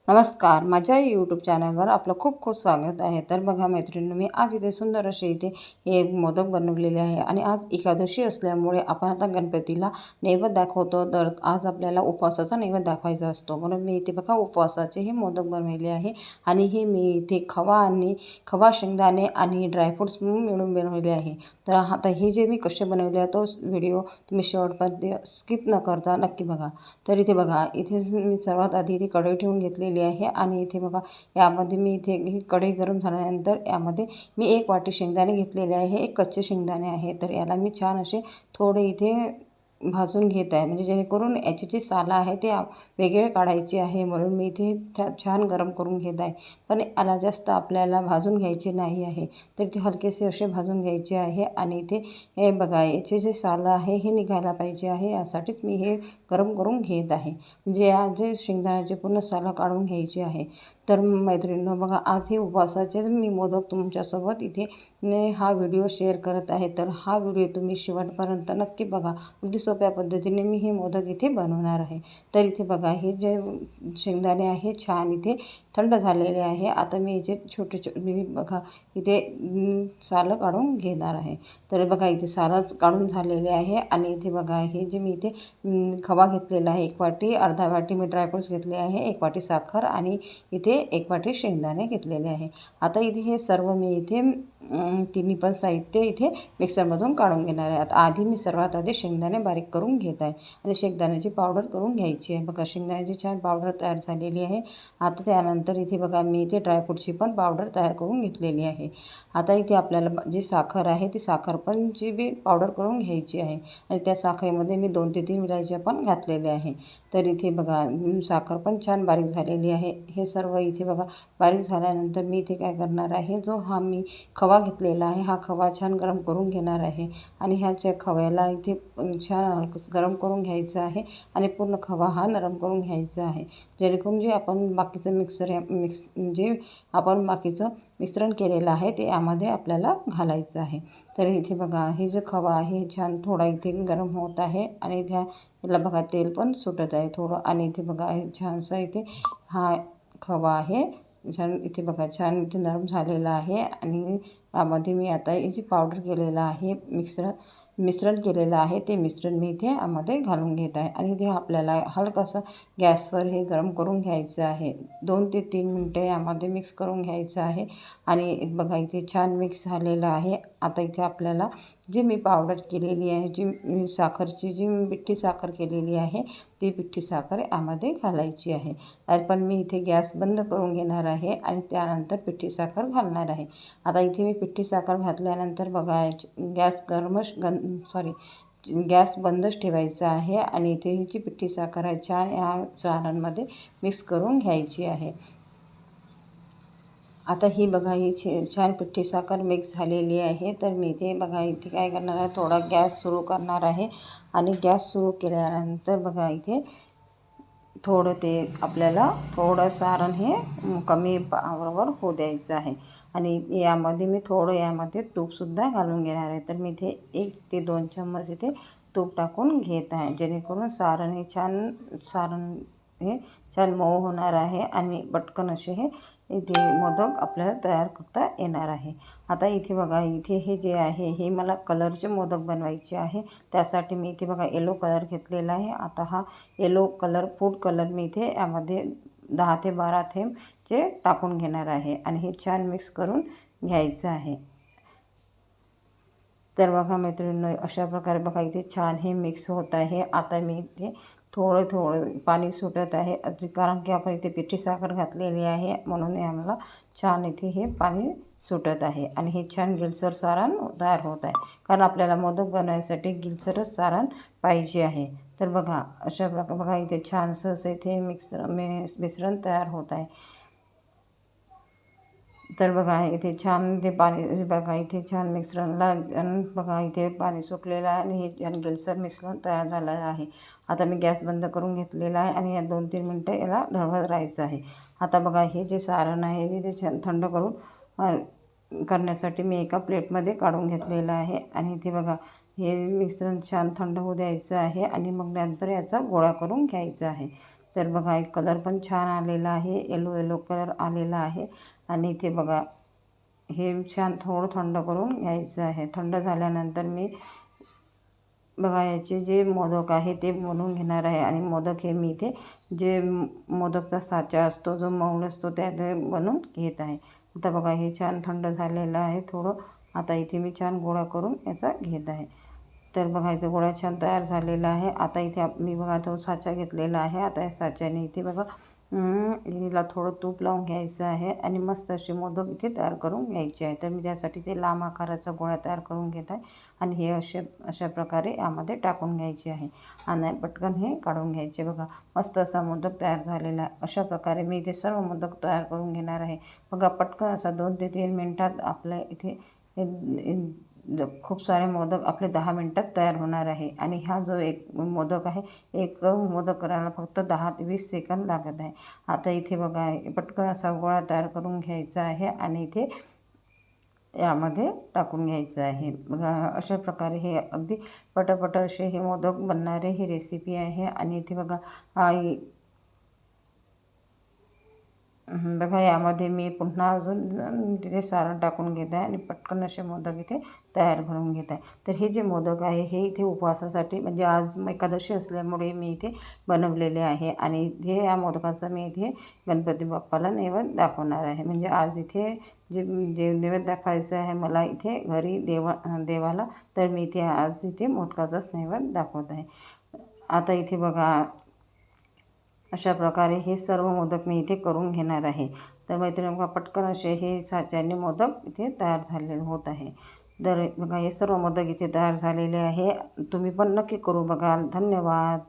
नमस्कार, माझ्या यूट्यूब चॅनलवर आपलं खूप खूप स्वागत आहे. तर बघा मैत्रिणींनो, मी आज इथे सुंदर असे इथे हे एक मोदक बनवलेले आहे आणि आज एकादशी असल्यामुळे आपण आता गणपतीला नैवेद्य दाखवतो. तर आज आपल्याला उपवासाचा नैवेद्य दाखवायचा असतो, म्हणून मी इथे बघा उपवासाचे हे मोदक बनवले आहे. आणि हे मी इथे खवा शेंगदाणे आणि ड्रायफ्रूट्स मिळून बनवले आहे. तर आता हे जे मी कसे बनवले आहे तो व्हिडिओ तुम्ही शेवटपर्यंत स्किप न करता नक्की बघा. तर इथे बघा, इथे मी सर्वात आधी इथे कढई ठेवून घेतलेली आहे आणि इथे बघा यामध्ये मी इथे ही कढई गरम झाल्यानंतर यामध्ये मी 1 वाटी शेंगदाणे घेतलेले आहे. एक कच्चे शेंगदाणे आहे. तर याला मी छान असे थोडे इथे भाजून घेत आहे, म्हणजे जेणेकरून याची जी सालं आहे ते वेगळे काढायची आहे, म्हणून मी इथे छान गरम करून घेत आहे. पण याला जास्त आपल्याला भाजून घ्यायचे नाही आहे, तर ते हलकेसे असे भाजून घ्यायचे आहे. आणि इथे हे बघा याचे जे सालं आहे हे निघायला पाहिजे आहे, यासाठीच मी हे गरम करून घेत आहे. म्हणजे जे शेंगदाण्याचे पूर्ण सालं काढून घ्यायचे आहे. तर मैत्रिणींनो बघा, आज हे उपवासाचे मी मोदक तुमच्यासोबत इथे हा व्हिडिओ शेअर करत आहे. तर हा व्हिडिओ तुम्ही शेवटपर्यंत नक्की बघा. अगदी सोप्या पद्धतीने मी हे मोदक इथे बनवणार आहे. तर इथे बघा हे जे शेंगदाणे आहे छान इथे थंड झालेले आहे. आता मी याचे छोटे मी बघा इथे सालं काढून घेणार आहे. तर बघा इथे सालच काढून झालेले आहे. आणि इथे बघा हे जे मी इथे खवा घेतलेला आहे 1 वाटी, अर्धा वाटी मी ड्रायफ्रूट्स घेतले आहे, 1 वाटी साखर आणि इथे 1 वाटी शेंगदाणे घेतलेले आहे. आता इथे हे सर्व मी इथे तिन्ही पण साहित्य इथे मिक्सरमधून काढून घेणार आहे. आता आधी मी सर्वात आधी शेंगदाणे बारीक करून घेत आहे आणि शेंगदाण्याची पावडर करून घ्यायची आहे. बघा शेंगदाण्याची छान पावडर तयार झालेली आहे. आता त्यानंतर इथे बघा मी इथे ड्रायफ्रूटची पण पावडर तयार करून घेतलेली आहे. आता इथे आपल्याला जी साखर आहे ती साखर पण जी बी पावडर करून घ्यायची आहे. आणि त्या साखरेमध्ये मी 2 ते 3 विलायच्या पण घातलेल्या आहे. तर इथे बघा साखर पण छान बारीक झालेली आहे. हे सर्व इथे बघा बारीक झाल्यानंतर मी इथे काय करणार आहे, जो हा मी खवा घेतलेला आहे हा खवा छान गरम करून घेणार आहे. आणि ह्याच्या खव्याला इथे छान गरम करून घ्यायचं आहे आणि पूर्ण खवा हा नरम करून घ्यायचा आहे, जेणेकरून जे आपण बाकीचं जे आपण बाकीचं मिश्रण केलेलं आहे ते यामध्ये आपल्याला घालायचं आहे. तर इथे बघा हे जे खवा आहे छान थोडा इथे गरम होत आहे आणि याला बघा तेल पण सुटत आहे थोडं. आणि इथे बघा हे छानसा इथे हा खवा आहे छान इथे बघा छान इथे नरम झालेला आहे. आणि यामध्ये मी आता हे जी पावडर केलेलं आहे मिश्रण केलेलं आहे ते मिश्रण मी इथे यामध्ये घालून घेत आहे. आणि इथे आपल्याला हलकासा गॅसवर हे गरम करून घ्यायचं आहे. 2 ते 3 मिनटं यामध्ये मिक्स करून घ्यायचं आहे. आणि बघा इथे छान मिक्स झालेलं आहे. आता इथे आपल्याला जी मी पावडर केलेली आहे, जी साखरची जी पिठी साखर केलेली आहे ती पिठी साखर यामध्ये घालायची आहे. पण मी इथे गॅस बंद करून घेणार आहे आणि त्यानंतर पिठी साखर घालणार आहे. आता इथे मी पिठी साखर घातल्यानंतर बघा गॅस बंदच ठेवायचा आहे. आणि इथे ही जी पिठी साखर आहे छान या सारांमध्ये मिक्स करून घ्यायची आहे. आता ही बघा ही छान पिठी साखर मिक्स झालेली आहे. तर मी इथे बघा इथे काय करणार आहे, थोडा गॅस सुरू करणार आहे. आणि गॅस सुरू केल्यानंतर बघा इथे थोडं ते आपल्याला थोडं सारण हे कमी पावरवर होऊ द्यायचं आहे. आणि यामध्ये मी थोडं यामध्ये तूपसुद्धा घालून घेणार आहे. तर मी इथे 1 ते 2 चम्मच इथे तूप टाकून घेत आहे, जेणेकरून सारण हे छान मऊ होणार आहे आणि पटकन असे हे इथे मोदक आपल्याला तयार करता येणार आहे. आता इथे बघा इथे हे जे आहे हे मला कलरचे मोदक बनवायचे आहे. त्यासाठी मी इथे बघा येलो कलर घेतलेला आहे. आता हा येलो कलर फूड कलर मी इथे यामध्ये 10 ते 12 थेंब जे टाकून घेणार आहे आणि हे छान मिक्स करून घ्यायचं आहे. तर बघा मैत्रिणींनो अशा प्रकारे बघा इथे छान हे मिक्स होत आहे. आता मी इथे थोडं पाणी सुटत आहे, कारण की आपण इथे पिठी साखर घातलेली आहे, म्हणून आम्हाला छान इथे हे पाणी सुटत आहे. आणि हे छान गिलसर सारण तयार होत आहे, कारण आपल्याला मोदक बनवायसाठी गिलसरच सारण पाहिजे आहे. तर बघा अशा प्रकारे बघा इथे छानसं असं इथे मिश्रण तयार होत आहे. तर बघा इथे छान इथे पाणी बघा इथे छान मिश्रणला बघा इथे पाणी सुटलेलं आहे आणि हे छान गिलसर मिश्रण तयार झालं आहे. आता मी गॅस बंद करून घेतलेला आहे आणि या 2-3 मिनटं याला ढवळत राहायचं आहे. आता बघा हे जे सारण आहे हे छान थंड करून करण्यासाठी मी एका प्लेटमध्ये काढून घेतलेलं आहे. आणि इथे बघा हे मिश्रण छान थंड होऊ द्यायचं आहे आणि मग नंतर याचा गोळा करून घ्यायचा आहे. तर बघा एक कलर पण छान आलेला आहे, येलो येलो कलर आलेला आहे. आणि इथे बघा हे छान थोडं थंड करून घ्यायचं आहे. थंड झाल्यानंतर मी बघा याचे जे मोदक आहे ते बनवून घेणार आहे. आणि मोदक हे मी इथे जे मोदकचा साचा असतो जो मऊल असतो त्यात बनवून घेत आहे. आता बघा हे छान थंड झालेलं आहे थोडं. आता इथे मी छान गोळा करून याचा घेत आहे. तर बघा इथे गोळा छान तयार झालेला आहे. आता इथे मी बघा तो साचा घेतलेला आहे. आता या साच्याने इथे बघा हिला थोडं तूप लावून घ्यायचं आहे आणि मस्त असे मोदक इथे तयार करून घ्यायचे आहे. तर मी त्यासाठी ते लांब आकाराचा गोळा तयार करून घेत आहे आणि हे अशा प्रकारे यामध्ये टाकून घ्यायचे आहे आणि पटकन हे काढून घ्यायचे. बघा मस्त असा मोदक तयार झालेला आहे. अशा प्रकारे मी इथे सर्व मोदक तयार करून घेणार आहे. बघा पटकन असा 2 ते 3 मिनटात आपल्या इथे खूप सारे मोदक आपले 10 मिनटात तयार होणार आहे. आणि हा जो एक मोदक आहे, एक मोदक करायला फक्त 10 ते 20 सेकंद लागत आहे. आता इथे बघा पटकन असा गोळा तयार करून घ्यायचा आहे आणि इथे यामध्ये टाकून घ्यायचं आहे. बघा अशा प्रकारे हे अगदी पटापट असे हे मोदक बनणारे ही रेसिपी आहे. आणि इथे बघा बघा यामध्ये मी पुन्हा अजून तिथे सारण टाकून घेत आहे आणि पटकन असे मोदक इथे तयार करून घेत आहे. तर हे जे मोदक आहे हे इथे उपवासासाठी म्हणजे आज एकादशी असल्यामुळे मी इथे बनवलेले आहे. आणि इथे या मोदकाचा मी इथे गणपती बाप्पाला नैवेद्य दाखवणार आहे. म्हणजे आज इथे जे नैवेद्य दाखवायचं आहे मला इथे घरी देवाला, तर मी इथे आज इथे मोदकाचाच नैवेद्य दाखवत आहे. आता इथे बघा अशा प्रकारे हे सर्व मोदक मी इथे करून घेणार आहे. तर मैत्रिणी बघा पटकन असे हे साच्याने मोदक इथे तयार झालेले होत आहे. तर बघा हे सर्व मोदक इथे तयार झालेले आहे. तुम्ही पण नक्की करू बघाल. धन्यवाद.